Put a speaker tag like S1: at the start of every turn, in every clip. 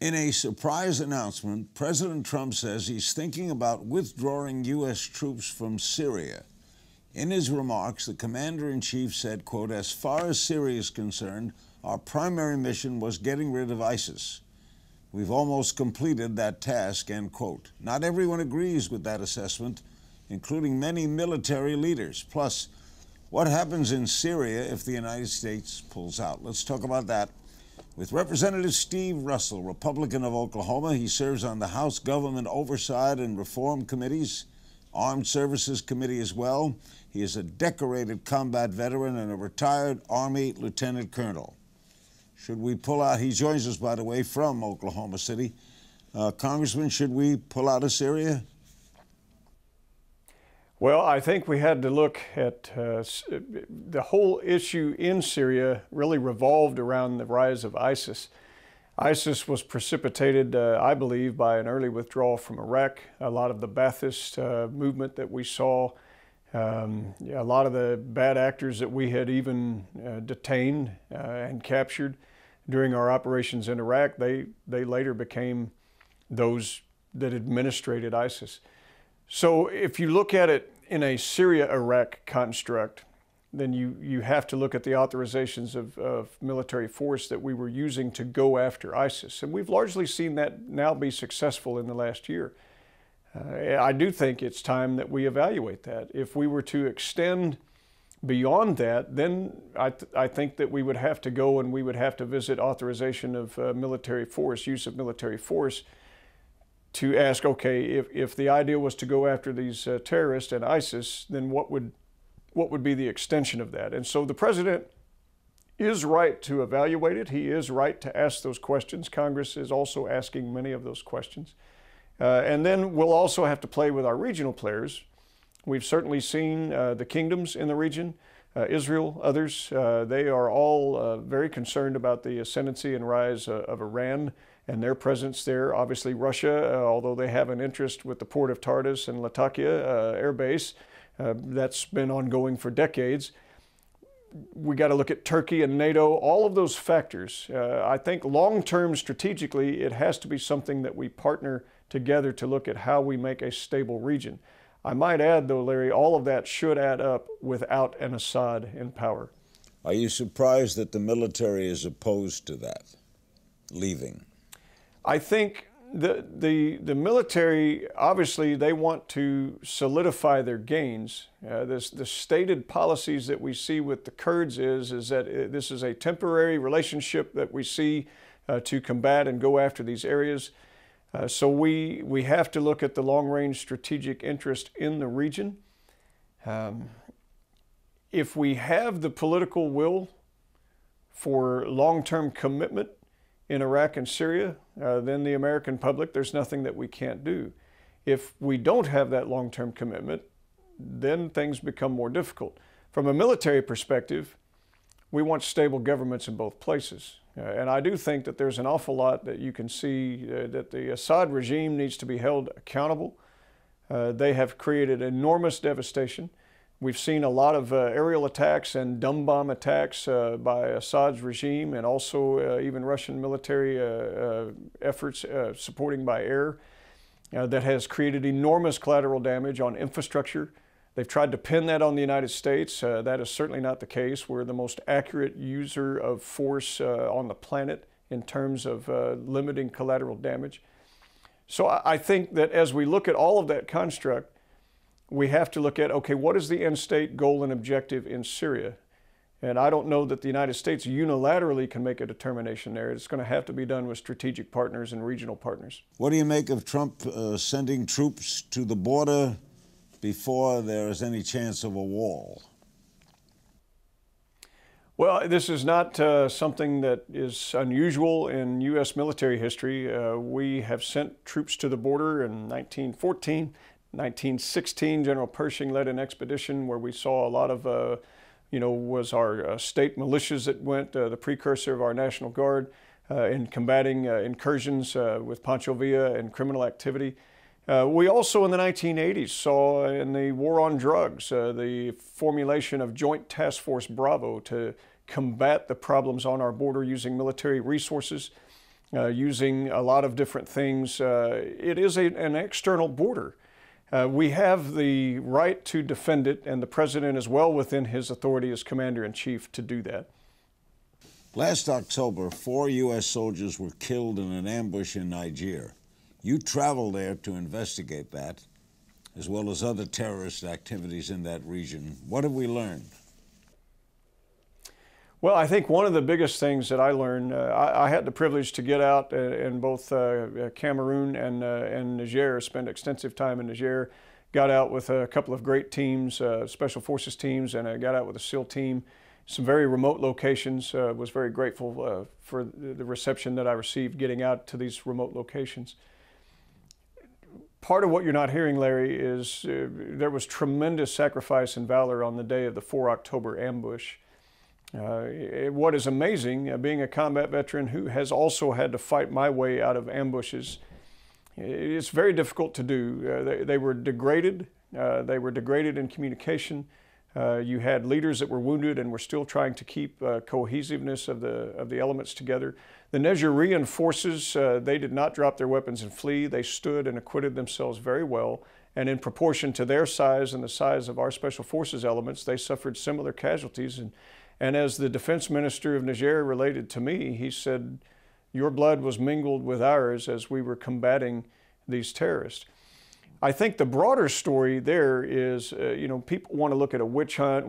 S1: In a surprise announcement, President Trump says he's thinking about withdrawing U.S. troops from Syria. In his remarks, the commander-in-chief said, quote, "As far as Syria is concerned, our primary mission was getting rid of ISIS. We've almost completed that task," end quote. Not everyone agrees with that assessment, including many military leaders. Plus, what happens in Syria if the United States pulls out? Let's talk about that with Representative Steve Russell, Republican of Oklahoma. He serves on the House Government Oversight and Reform Committees, Armed Services Committee as well. He is a decorated combat veteran and a retired Army Lieutenant Colonel. Should we pull out? He joins us, by the way, from Oklahoma City. Congressman, should we pull out of Syria?
S2: Well, I think we had to look at the whole issue in Syria really revolved around the rise of ISIS. ISIS was precipitated, I believe, by an early withdrawal from Iraq. A lot of the Ba'athist movement that we saw, a lot of the bad actors that we had even detained and captured during our operations in Iraq, they later became those that administrated ISIS. So if you look at it in a Syria-Iraq construct, then you have to look at the authorizations of military force that we were using to go after ISIS. And we've largely seen that now be successful in the last year. I do think it's time that we evaluate that. If we were to extend beyond that, then I think that we would have to go and we would have to visit authorization of military force, use of military force, to ask, okay, if the idea was to go after these terrorists and ISIS, then what would be the extension of that? And so the president is right to evaluate it. He is right to ask those questions. Congress is also asking many of those questions. And then we'll also have to play with our regional players. We've certainly seen the kingdoms in the region, Israel, others. They are all very concerned about the ascendancy and rise of Iran and their presence there. Obviously Russia, although they have an interest with the port of Tartus and Latakia Air Base, that's been ongoing for decades. We got to look at Turkey and NATO, all of those factors. I think long-term strategically, it has to be something that we partner together to look at how we make a stable region. I might add though, Larry, all of that should add up without an Assad in power.
S1: Are you surprised that the military is opposed to that, leaving?
S2: I think the military, obviously, they want to solidify their gains. The stated policies that we see with the Kurds is that this is a temporary relationship that we see to combat and go after these areas. So we have to look at the long-range strategic interest in the region. If we have the political will for long-term commitment in Iraq and Syria, then the American public, there's nothing that we can't do. If we don't have that long-term commitment, then things become more difficult. From a military perspective, we want stable governments in both places. And I do think that there's an awful lot that you can see that the Assad regime needs to be held accountable. They have created enormous devastation. We've seen a lot of aerial attacks and dumb bomb attacks by Assad's regime, and also even Russian military efforts supporting by air that has created enormous collateral damage on infrastructure. They've tried to pin that on the United States. That is certainly not the case. We're the most accurate user of force on the planet in terms of limiting collateral damage. So I think that as we look at all of that construct, we have to look at, okay, what is the end state goal and objective in Syria? And I don't know that the United States unilaterally can make a determination there. It's going to have to be done with strategic partners and regional partners.
S1: What do you make of Trump sending troops to the border before there is any chance of a wall?
S2: Well, this is not something that is unusual in U.S. military history. We have sent troops to the border in 1914. 1916, General Pershing led an expedition where we saw a lot of, was our state militias that went, the precursor of our National Guard, in combating incursions with Pancho Villa and criminal activity. We also in the 1980s saw in the war on drugs the formulation of Joint Task Force Bravo to combat the problems on our border using military resources. using a lot of different things. It is an external border. We have the right to defend it, and the President is well within his authority as Commander-in-Chief to do that.
S1: Last October, 4 U.S. soldiers were killed in an ambush in Nigeria. You traveled there to investigate that, as well as other terrorist activities in that region. What have we learned?
S2: Well, I think one of the biggest things that I learned, I had the privilege to get out in both Cameroon and Niger, spend extensive time in Niger, got out with a couple of great teams, Special Forces teams, and I got out with a SEAL team, some very remote locations. Was very grateful for the reception that I received getting out to these remote locations. Part of what you're not hearing, Larry, is there was tremendous sacrifice and valor on the day of the 4 October ambush. What is amazing, being a combat veteran who has also had to fight my way out of ambushes, it's very difficult to do. They were degraded. They were degraded in communication. You had leaders that were wounded and were still trying to keep cohesiveness of the elements together. The Nigerian forces, they did not drop their weapons and flee. They stood and acquitted themselves very well. And in proportion to their size and the size of our Special Forces elements, they suffered similar casualties. And as the defense minister of Niger related to me, he said, your blood was mingled with ours as we were combating these terrorists. I think the broader story there is, people want to look at a witch hunt,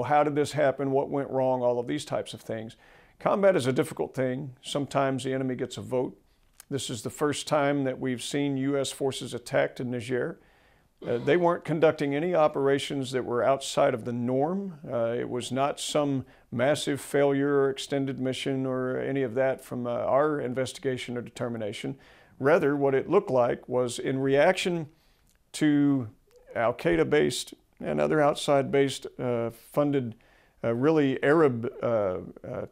S2: how did this happen, what went wrong, all of these types of things. Combat is a difficult thing. Sometimes the enemy gets a vote. This is the first time that we've seen U.S. forces attacked in Niger. They weren't conducting any operations that were outside of the norm. It was not some massive failure or extended mission or any of that from our investigation or determination. Rather, what it looked like was in reaction to Al-Qaeda-based and other outside-based funded, really Arab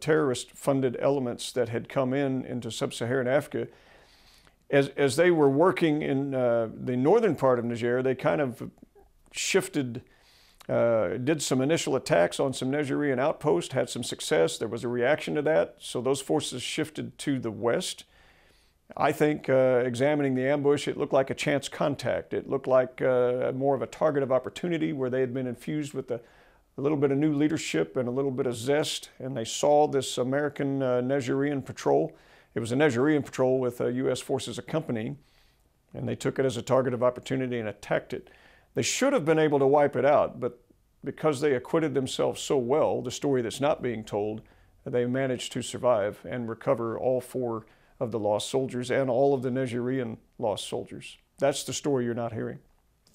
S2: terrorist-funded elements that had come into sub-Saharan Africa. As they were working in the northern part of Niger, they kind of shifted, did some initial attacks on some Nigerian outposts, had some success. There was a reaction to that, so those forces shifted to the west. I think examining the ambush, it looked like a chance contact. It looked like more of a target of opportunity where they had been infused with a little bit of new leadership and a little bit of zest, and they saw this American Nigerian patrol. It was a Nigerian patrol with U.S. forces accompanying, and they took it as a target of opportunity and attacked it. They should have been able to wipe it out, but because they acquitted themselves so well, the story that's not being told, they managed to survive and recover all 4 of the lost soldiers and all of the Nigerian lost soldiers. That's the story you're not hearing.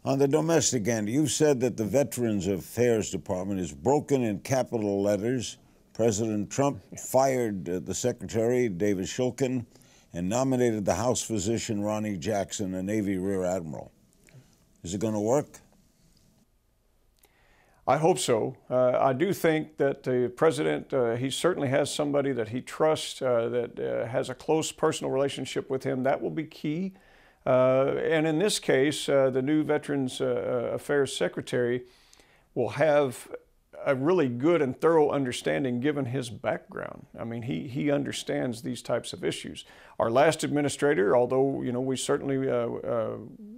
S1: On the domestic end, you've said that the Veterans Affairs Department is broken in capital letters. President Trump fired the Secretary, David Shulkin, and nominated the House physician, Ronnie Jackson, a Navy Rear Admiral. Is it going to work?
S2: I hope so. I do think that the President, he certainly has somebody that he trusts, that has a close personal relationship with him. That will be key. And in this case, the new Veterans Affairs Secretary will have a really good and thorough understanding given his background. I mean, he understands these types of issues. Our last administrator, although we certainly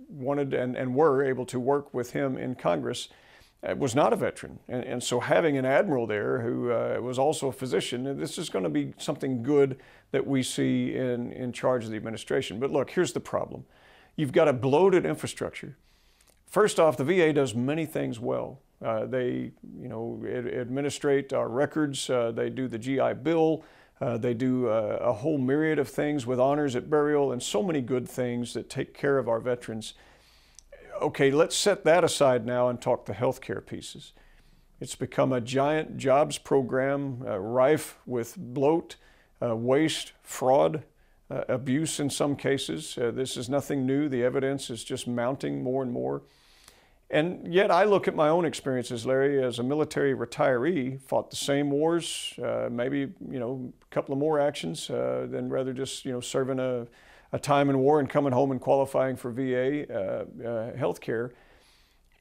S2: wanted and were able to work with him in Congress, was not a veteran. And so having an admiral there who was also a physician, this is going to be something good that we see in charge of the administration. But look, here's the problem. You've got a bloated infrastructure. First off, the VA does many things well. They, administrate our records. They do the GI Bill. They do a whole myriad of things with honors at burial and so many good things that take care of our veterans. Okay, let's set that aside now and talk the healthcare pieces. It's become a giant jobs program rife with bloat, waste, fraud, abuse in some cases. This is nothing new. The evidence is just mounting more and more. And yet I look at my own experiences, Larry, as a military retiree, fought the same wars, maybe, a couple of more actions than rather just, serving a time in war and coming home and qualifying for VA health care.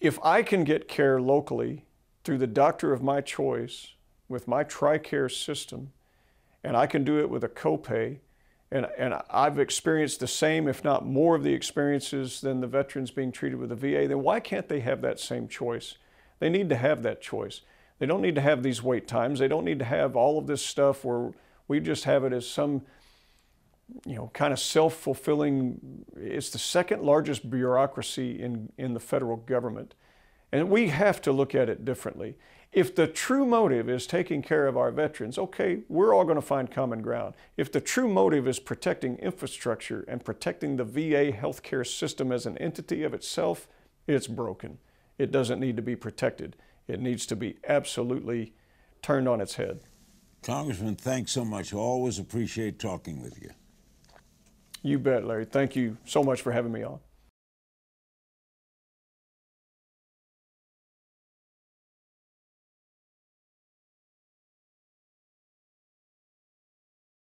S2: If I can get care locally through the doctor of my choice with my TRICARE system, and I can do it with a copay, And I've experienced the same, if not more of the experiences than the veterans being treated with the VA, then why can't they have that same choice? They need to have that choice. They don't need to have these wait times. They don't need to have all of this stuff where we just have it as some, kind of self-fulfilling. It's the second largest bureaucracy in the federal government. And we have to look at it differently. If the true motive is taking care of our veterans, okay, we're all going to find common ground. If the true motive is protecting infrastructure and protecting the VA healthcare system as an entity of itself, it's broken. It doesn't need to be protected. It needs to be absolutely turned on its head.
S1: Congressman, thanks so much. I always appreciate talking with you.
S2: You bet, Larry. Thank you so much for having me on.